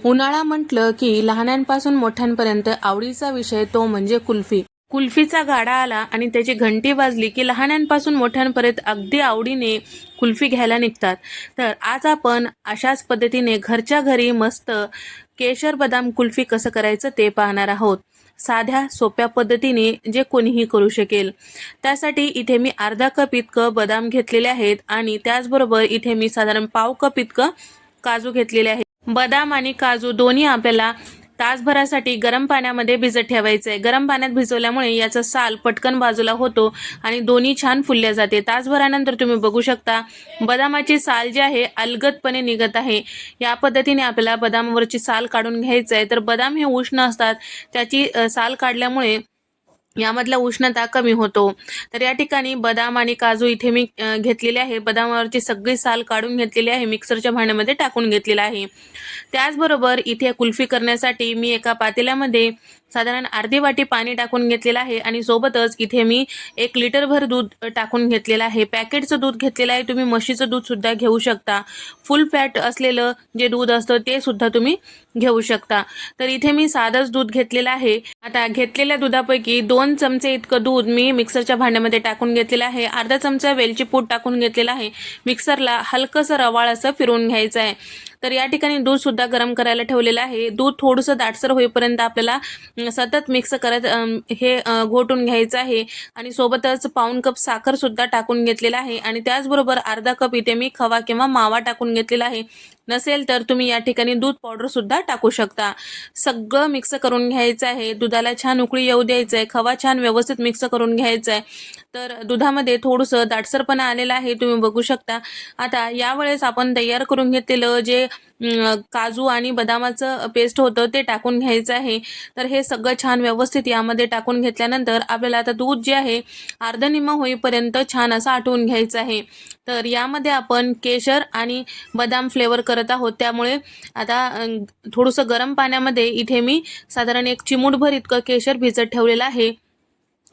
उन्हाळा म्हटलं की लहानांपासून मोठ्यांपर्यंत आवडीचा विषय तो म्हणजे कुल्फी. कुल्फीचा गाडा आला आणि त्याची घंटी वाजली की लहानांपासून मोठ्यांपर्यंत अगदी आवडीने कुल्फी घ्यायला निघतात. तर आज आपण अशाच पद्धतीने घरच्या घरी मस्त केशर बदाम कुल्फी कसं करायचं ते पाहणार आहोत. साध्या सोप्या पद्धतीने जे कोणीही करू शकेल. त्यासाठी इथे मी अर्धा कप इतकं बदाम घेतलेले आहेत आणि त्याचबरोबर इथे मी साधारण पाव कप इतकं काजू घेतलेले आहे. बदाम आणि काजू दोन्ही आपल्याला तासभरासाठी गरम पाण्यामध्ये भिजत ठेवायचं आहे. गरम पाण्यात भिजवल्यामुळे याचा साल पटकन बाजूला होतो आणि दोन्ही छान फुलल्या जाते. तासभरानंतर तुम्ही बघू शकता बदामाची साल जी आहे अलगदपणे निघत आहे. या पद्धतीने आपल्याला बदामावरची साल काढून घ्यायचं आहे. तर बदाम हे उष्ण असतात, त्याची साल काढल्यामुळे यामधला उष्णता कमी होतो. तर या ठिकाणी बदाम आणि काजू इथे मी घेतलेले आहे. बदामावरची सगळी साल काढून घेतलेली आहे, मिक्सरच्या भांड्यामध्ये टाकून घेतलेला आहे. त्याचबरोबर इथे कुल्फी करण्यासाठी मी एका पातेल्यामध्ये साधारण अर्धी वाटी पाणी टाकून घेतलेलं आहे आणि सोबतच इथे मी 1 लिटरभर दूध टाकून घेतलेलं आहे. पॅकेटचं दूध घेतलेलं आहे, तुम्ही म्हशीचं दूध सुद्धा घेऊ शकता. फुल फॅट असलेलं जे दूध असतं ते सुद्धा तुम्ही घेऊ शकता. तर इथे मी साधंच दूध घेतलेलं आहे. आता घेतलेल्या दुधापैकी 2 चमचे इतकं दूध मी मिक्सरच्या भांड्यामध्ये टाकून घेतलेलं आहे. अर्धा चमचा वेलची पूड टाकून घेतलेला आहे. मिक्सरला हलकंसं रवाळ असं फिरवून घ्यायचं आहे. तर या ठिकाणी दूध सुद्धा गरम करायला ठेवलेलं आहे. दूध थोडंसं दाटसर होईपर्यंत आपल्याला सतत मिक्स करत हे घोटून घ्यायचं आहे आणि सोबतच पाऊण कप साखर सुद्धा टाकून घेतलेला आहे आणि त्याचबरोबर अर्धा कप इथे मी खवा किंवा मावा टाकून घेतलेला आहे. नसेल तर तुम्ही या ठिकाणी दूध पावडर सुद्धा टाकू शकता. सगळं मिक्स करून घ्यायचं आहे. दुधाला छान उकळी येऊ द्यायचं आहे. खवा छान व्यवस्थित मिक्स करून घ्यायचा आहे. तर दुधामध्ये थोडंसं दाटसरपणा आलेला आहे, तुम्ही बघू शकता. आता यावेळेस आपण तयार करून घेतलेलं जे काजू आणि बदामाचं पेस्ट होतं ते टाकून घ्यायचं आहे. तर हे सगळं छान व्यवस्थित यामध्ये टाकून घेतल्यानंतर आपल्याला आता दूध जे आहे अर्धनिम्म होईपर्यंत छान असं आटवून घ्यायचं आहे. तर यामध्ये आपण केशर आणि बदाम फ्लेवर करत आहोत, त्यामुळे आता थोडंसं गरम पाण्यामध्ये इथे मी साधारण 1 चिमूटभर इतकं केशर भिजत ठेवलेलं आहे.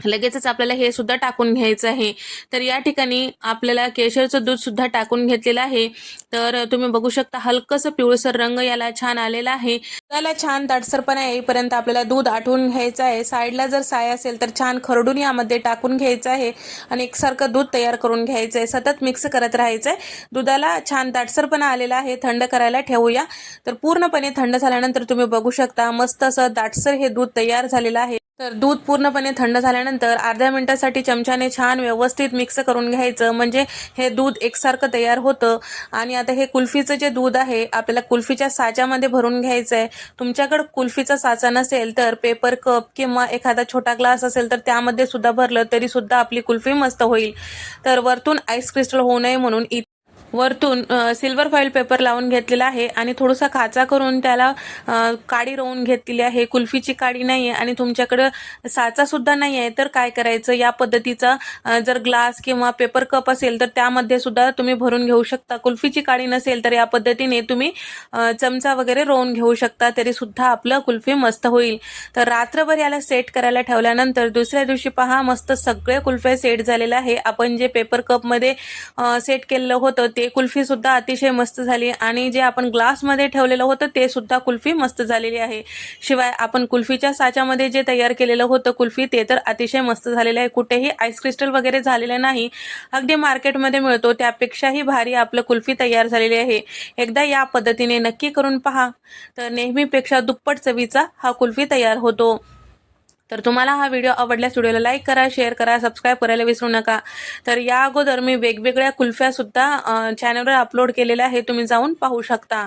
लगेचच आपल्याला हे सुद्धा टाकून घ्यायचं आहे. तर या ठिकाणी आपल्याला केशरचं दूध सुद्धा टाकून घेतलेलं आहे. तर तुम्ही बघू शकता हलकंसं पिवळसर रंग याला छान आलेला आहे. त्याला छान दाटसरपणा येईपर्यंत आपल्याला दूध आटवून घ्यायचं आहे. साईडला जर साय असेल तर छान खरडून यामध्ये टाकून घ्यायचं आहे आणि एकसारखं दूध तयार करून घ्यायचं आहे. सतत मिक्स करत राहायचं आहे. दुधाला छान दाटसरपणा आलेला आहे. थंड करायला ठेवूया. तर पूर्णपणे थंड झाल्यानंतर तुम्ही बघू शकता मस्त असं दाटसर हे दूध तयार झालेलं आहे. तर दूध पूर्णपणे थंड झाल्यानंतर अर्ध्या मिनिटासाठी चमच्याने छान व्यवस्थित मिक्स करून घ्यायचं, म्हणजे हे दूध एकसारखं तयार होतं. आणि आता हे कुल्फीचं जे दूध आहे आपल्याला कुल्फीच्या साच्यामध्ये भरून घ्यायचं आहे. तुमच्याकडे कुल्फीचा साचा नसेल तर पेपर कप किंवा एखादा छोटा ग्लास असेल तर त्यामध्ये सुद्धा भरलं तरी सुद्धा आपली कुल्फी मस्त होईल. तर वरतून आईस क्रिस्टल होऊ नये म्हणून वरतून सिल्वर फॉईल पेपर लावून घेतलेला आहे आणि थोडासा खाचा करून त्याला काडी रोवून घेतलेली आहे. कुल्फीची काडी नाही आहे आणि तुमच्याकडं साचा सुद्धा नाही आहे तर काय करायचं, या पद्धतीचा जर ग्लास किंवा पेपर कप असेल तर त्यामध्ये सुद्धा तुम्ही भरून घेऊ शकता. कुल्फीची काडी नसेल तर या पद्धतीने तुम्ही चमचा वगैरे रोवून घेऊ शकता, तरी सुद्धा आपलं कुल्फी मस्त होईल. तर रात्रभर याला सेट करायला ठेवल्यानंतर दुसऱ्या दिवशी पहा मस्त सगळे कुल्फ्या सेट झालेलं आहे. आपण जे पेपर कपमध्ये सेट केलेलं होतं ते कुल्फी सुद्धा अतिशय मस्त झाली आणि जे आपण ग्लासमध्ये ठेवलेलं होतं ते सुद्धा कुल्फी मस्त झालेली आहे. शिवाय आपण कुल्फीच्या साच्यामध्ये जे तयार केलेलं होतं कुल्फी ते तर अतिशय मस्त झालेलं आहे. कुठेही आईस क्रिस्टल वगैरे झालेलं नाही. अगदी मार्केटमध्ये मिळतो त्यापेक्षाही भारी आपलं कुल्फी तयार झालेली आहे. एकदा या पद्धतीने नक्की करून पहा, तर नेहमीपेक्षा दुप्पट चवीचा हा कुल्फी तयार होतो. तर तुम्हाला हा व्हिडिओ आवडल्यास व्हिडिओला लाईक करा, शेअर करा, सबस्क्राईब करायला विसरू नका. तर या अगोदर मी वेगवेगळ्या कुल्फ्या सुद्धा चॅनलवर अपलोड केलेल्या आहे, तुम्ही जाऊन पाहू शकता.